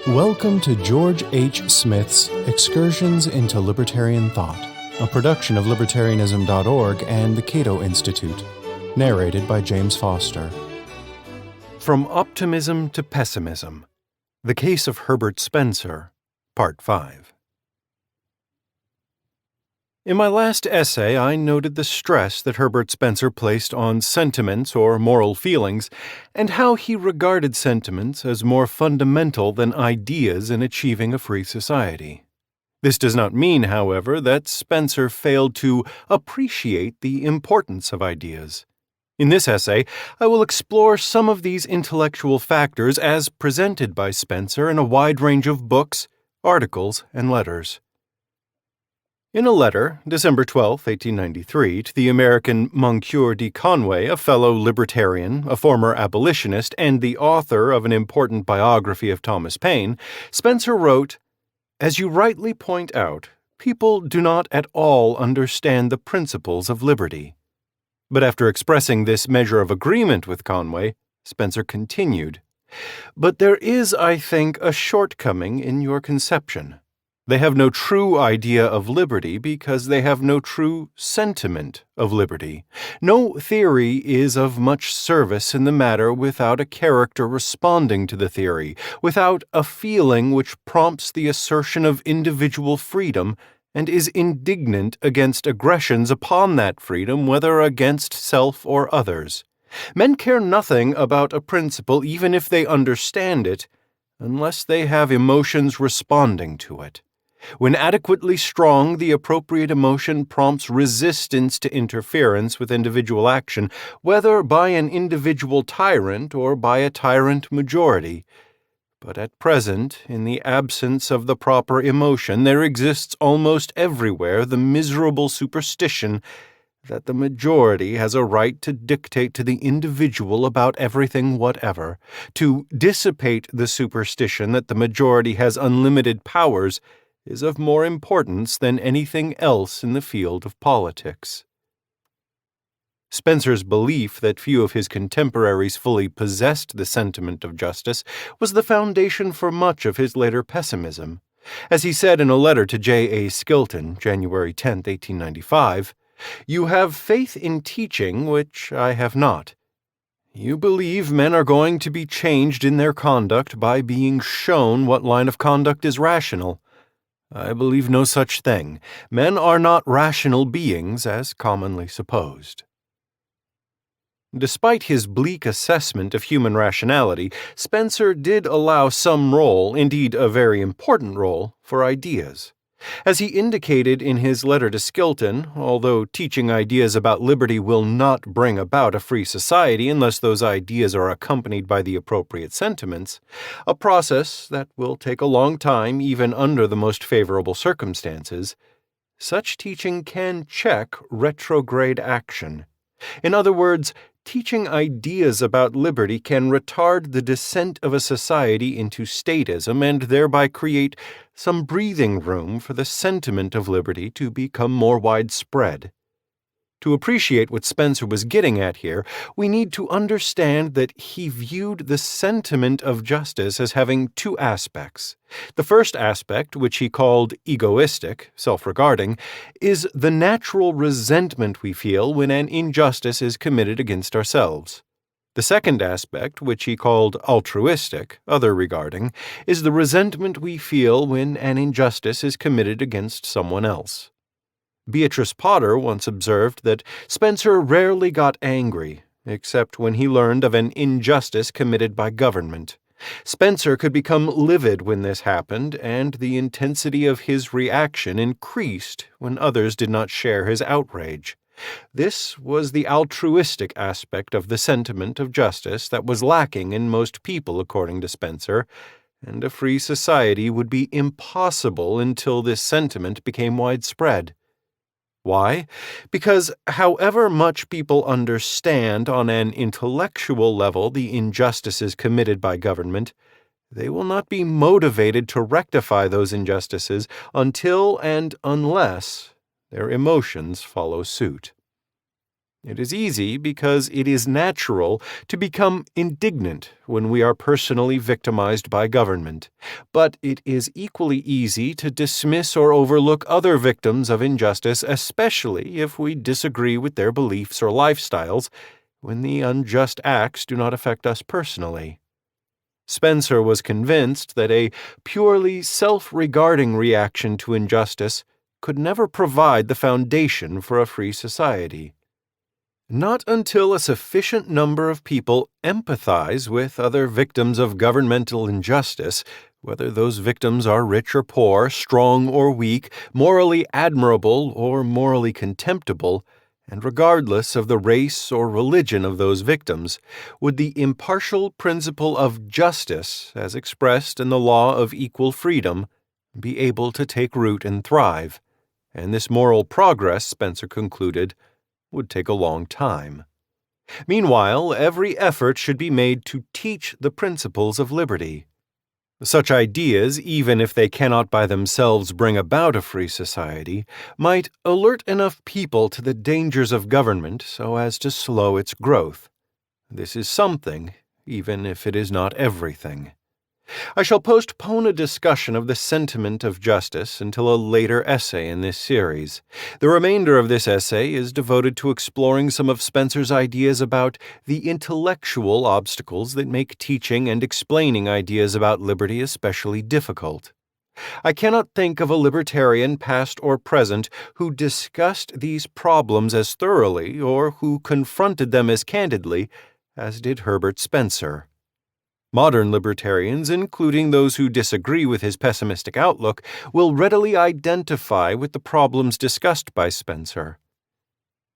Welcome to George H. Smith's Excursions into Libertarian Thought, a production of Libertarianism.org and the Cato Institute, narrated by James Foster. From Optimism to Pessimism, The Case of Herbert Spencer, Part 5. In my last essay, I noted the stress that Herbert Spencer placed on sentiments or moral feelings, and how he regarded sentiments as more fundamental than ideas in achieving a free society. This does not mean, however, that Spencer failed to appreciate the importance of ideas. In this essay, I will explore some of these intellectual factors as presented by Spencer in a wide range of books, articles, and letters. In a letter, December 12, 1893, to the American Moncure D. Conway, a fellow libertarian, a former abolitionist, and the author of an important biography of Thomas Paine, Spencer wrote, "As you rightly point out, people do not at all understand the principles of liberty." But after expressing this measure of agreement with Conway, Spencer continued, "But there is, I think, a shortcoming in your conception. They have no true idea of liberty because they have no true sentiment of liberty. No theory is of much service in the matter without a character responding to the theory, without a feeling which prompts the assertion of individual freedom and is indignant against aggressions upon that freedom, whether against self or others. Men care nothing about a principle even if they understand it, unless they have emotions responding to it. When adequately strong, the appropriate emotion prompts resistance to interference with individual action, whether by an individual tyrant or by a tyrant majority. But at present, in the absence of the proper emotion, there exists almost everywhere the miserable superstition that the majority has a right to dictate to the individual about everything whatever. To dissipate the superstition that the majority has unlimited powers is of more importance than anything else in the field of politics." Spencer's belief that few of his contemporaries fully possessed the sentiment of justice was the foundation for much of his later pessimism. As he said in a letter to J. A. Skilton, January 10, 1895, "You have faith in teaching which I have not. You believe men are going to be changed in their conduct by being shown what line of conduct is rational. I believe no such thing. Men are not rational beings, as commonly supposed." Despite his bleak assessment of human rationality, Spencer did allow some role, indeed a very important role, for ideas. As he indicated in his letter to Skilton, although teaching ideas about liberty will not bring about a free society unless those ideas are accompanied by the appropriate sentiments, a process that will take a long time even under the most favorable circumstances, such teaching can check retrograde action. In other words, teaching ideas about liberty can retard the descent of a society into statism and thereby create some breathing room for the sentiment of liberty to become more widespread. To appreciate what Spencer was getting at here, we need to understand that he viewed the sentiment of justice as having two aspects. The first aspect, which he called egoistic, self-regarding, is the natural resentment we feel when an injustice is committed against ourselves. The second aspect, which he called altruistic, other-regarding, is the resentment we feel when an injustice is committed against someone else. Beatrice Potter once observed that Spencer rarely got angry, except when he learned of an injustice committed by government. Spencer could become livid when this happened, and the intensity of his reaction increased when others did not share his outrage. This was the altruistic aspect of the sentiment of justice that was lacking in most people, according to Spencer, and a free society would be impossible until this sentiment became widespread. Why? Because however much people understand on an intellectual level the injustices committed by government, they will not be motivated to rectify those injustices until and unless their emotions follow suit. It is easy because it is natural to become indignant when we are personally victimized by government, but it is equally easy to dismiss or overlook other victims of injustice, especially if we disagree with their beliefs or lifestyles, when the unjust acts do not affect us personally. Spencer was convinced that a purely self-regarding reaction to injustice could never provide the foundation for a free society. Not until a sufficient number of people empathize with other victims of governmental injustice, whether those victims are rich or poor, strong or weak, morally admirable or morally contemptible, and regardless of the race or religion of those victims, would the impartial principle of justice, as expressed in the law of equal freedom, be able to take root and thrive. And this moral progress, Spencer concluded, would take a long time. Meanwhile, every effort should be made to teach the principles of liberty. Such ideas, even if they cannot by themselves bring about a free society, might alert enough people to the dangers of government so as to slow its growth. This is something, even if it is not everything. I shall postpone a discussion of the sentiment of justice until a later essay in this series. The remainder of this essay is devoted to exploring some of Spencer's ideas about the intellectual obstacles that make teaching and explaining ideas about liberty especially difficult. I cannot think of a libertarian, past or present, who discussed these problems as thoroughly or who confronted them as candidly as did Herbert Spencer. Modern libertarians, including those who disagree with his pessimistic outlook, will readily identify with the problems discussed by Spencer.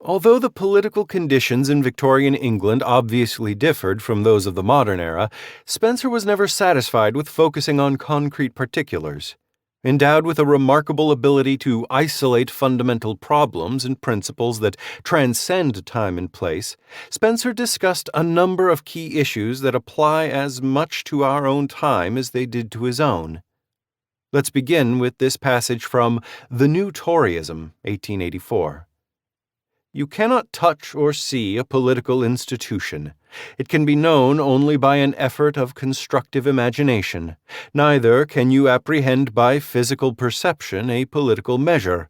Although the political conditions in Victorian England obviously differed from those of the modern era, Spencer was never satisfied with focusing on concrete particulars. Endowed with a remarkable ability to isolate fundamental problems and principles that transcend time and place, Spencer discussed a number of key issues that apply as much to our own time as they did to his own. Let's begin with this passage from The New Toryism, 1884. You cannot touch or see a political institution. It can be known only by an effort of constructive imagination. Neither can you apprehend by physical perception a political measure.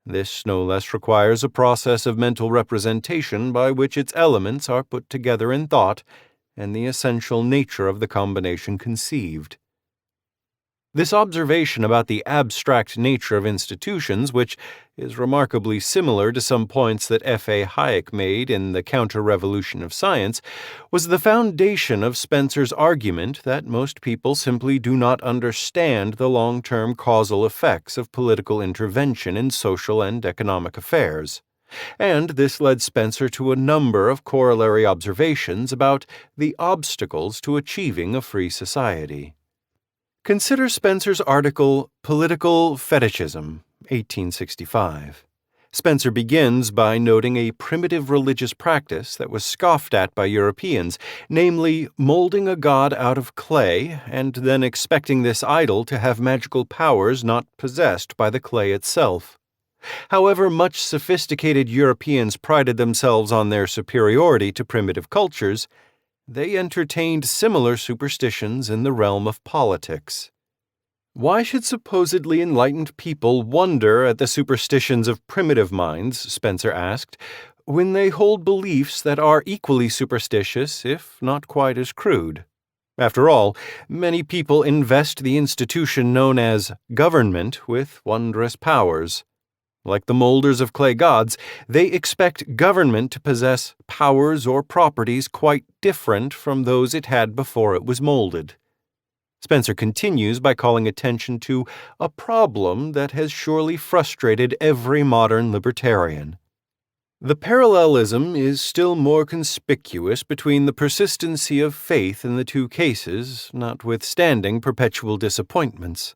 This no less requires a process of mental representation by which its elements are put together in thought, and the essential nature of the combination conceived. This observation about the abstract nature of institutions, which is remarkably similar to some points that F.A. Hayek made in The Counter-Revolution of Science, was the foundation of Spencer's argument that most people simply do not understand the long-term causal effects of political intervention in social and economic affairs. And this led Spencer to a number of corollary observations about the obstacles to achieving a free society. Consider Spencer's article, Political Fetishism, 1865. Spencer begins by noting a primitive religious practice that was scoffed at by Europeans, namely molding a god out of clay and then expecting this idol to have magical powers not possessed by the clay itself. However much sophisticated Europeans prided themselves on their superiority to primitive cultures, they entertained similar superstitions in the realm of politics. Why should supposedly enlightened people wonder at the superstitions of primitive minds, Spencer asked, when they hold beliefs that are equally superstitious, if not quite as crude? After all, many people invest the institution known as government with wondrous powers. Like the molders of clay gods, they expect government to possess powers or properties quite different from those it had before it was molded. Spencer continues by calling attention to a problem that has surely frustrated every modern libertarian. The parallelism is still more conspicuous between the persistency of faith in the two cases, notwithstanding perpetual disappointments.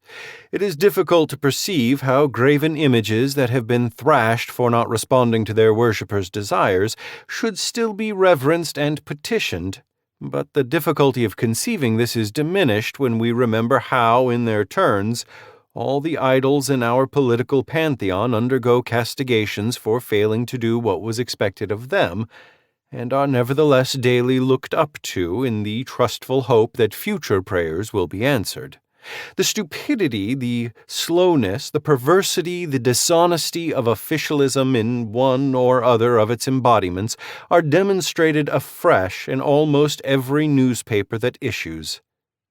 It is difficult to perceive how graven images that have been thrashed for not responding to their worshippers' desires should still be reverenced and petitioned, but the difficulty of conceiving this is diminished when we remember how, in their turns, All the idols in our political pantheon undergo castigations for failing to do what was expected of them, and are nevertheless daily looked up to in the trustful hope that future prayers will be answered. The stupidity, the slowness, the perversity, the dishonesty of officialism in one or other of its embodiments are demonstrated afresh in almost every newspaper that issues.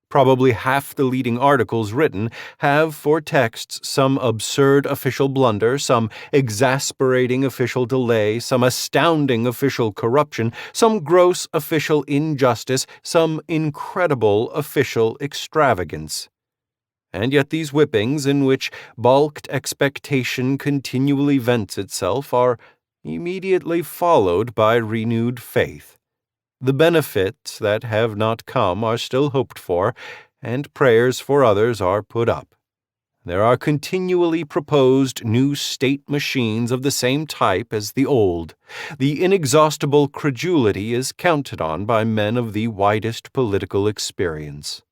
Probably half the leading articles written have for texts some absurd official blunder, some exasperating official delay, some astounding official corruption, some gross official injustice, some incredible official extravagance. And yet these whippings, in which balked expectation continually vents itself, are immediately followed by renewed faith. The benefits that have not come are still hoped for, and prayers for others are put up. There are continually proposed new state machines of the same type as the old. The inexhaustible credulity is counted on by men of the widest political experience.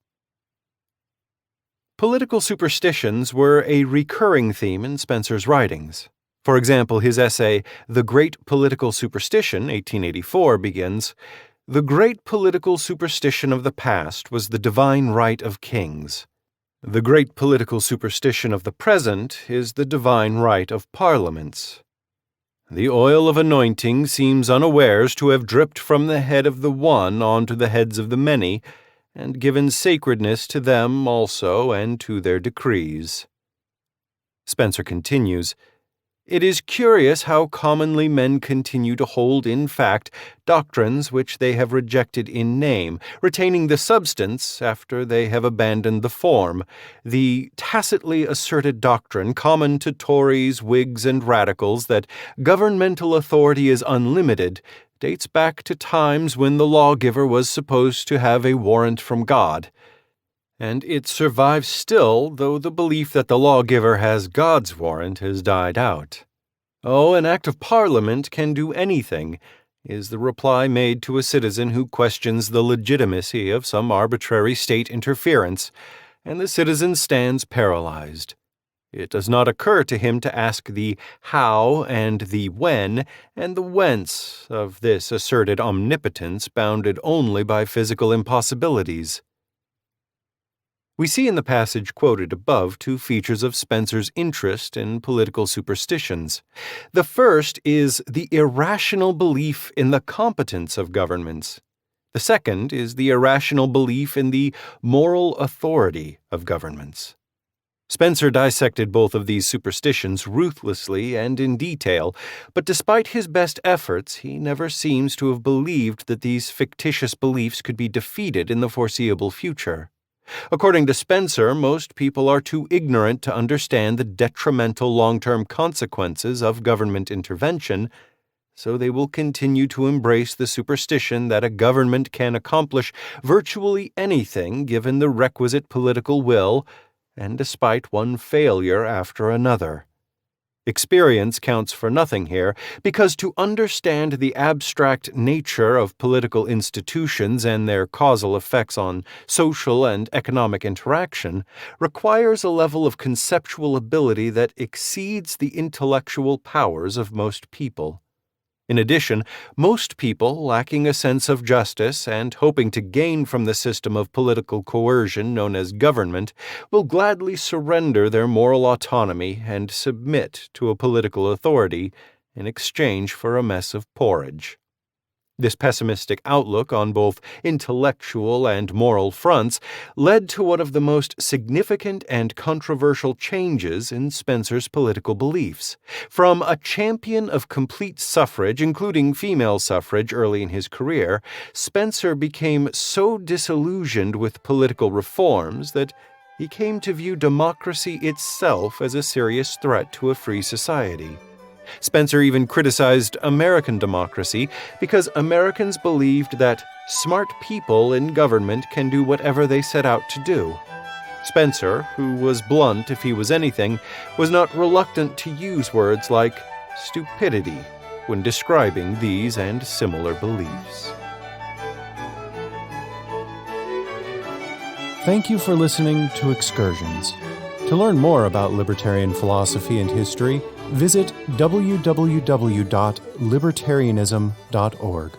Political superstitions were a recurring theme in Spencer's writings. For example, his essay, The Great Political Superstition, 1884, begins, "The great political superstition of the past was the divine right of kings. The great political superstition of the present is the divine right of parliaments. The oil of anointing seems unawares to have dripped from the head of the one onto the heads of the many, and given sacredness to them also and to their decrees." Spencer continues, "It is curious how commonly men continue to hold in fact doctrines which they have rejected in name, retaining the substance after they have abandoned the form. The tacitly asserted doctrine common to Tories, Whigs, and Radicals that governmental authority is unlimited dates back to times when the lawgiver was supposed to have a warrant from God. And it survives still, though the belief that the lawgiver has God's warrant has died out. "Oh, an act of Parliament can do anything," is the reply made to a citizen who questions the legitimacy of some arbitrary state interference, and the citizen stands paralyzed. It does not occur to him to ask the how and the when and the whence of this asserted omnipotence bounded only by physical impossibilities. We see in the passage quoted above two features of Spencer's interest in political superstitions. The first is the irrational belief in the competence of governments. The second is the irrational belief in the moral authority of governments. Spencer dissected both of these superstitions ruthlessly and in detail, but despite his best efforts, he never seems to have believed that these fictitious beliefs could be defeated in the foreseeable future. According to Spencer, most people are too ignorant to understand the detrimental long-term consequences of government intervention, so they will continue to embrace the superstition that a government can accomplish virtually anything given the requisite political will, and despite one failure after another. Experience counts for nothing here, because to understand the abstract nature of political institutions and their causal effects on social and economic interaction requires a level of conceptual ability that exceeds the intellectual powers of most people. In addition, most people, lacking a sense of justice and hoping to gain from the system of political coercion known as government, will gladly surrender their moral autonomy and submit to a political authority in exchange for a mess of porridge. This pessimistic outlook on both intellectual and moral fronts led to one of the most significant and controversial changes in Spencer's political beliefs. From a champion of complete suffrage, including female suffrage early in his career, Spencer became so disillusioned with political reforms that he came to view democracy itself as a serious threat to a free society. Spencer even criticized American democracy because Americans believed that smart people in government can do whatever they set out to do. Spencer, who was blunt if he was anything, was not reluctant to use words like stupidity when describing these and similar beliefs. Thank you for listening to Excursions. To learn more about libertarian philosophy and history, visit www.libertarianism.org.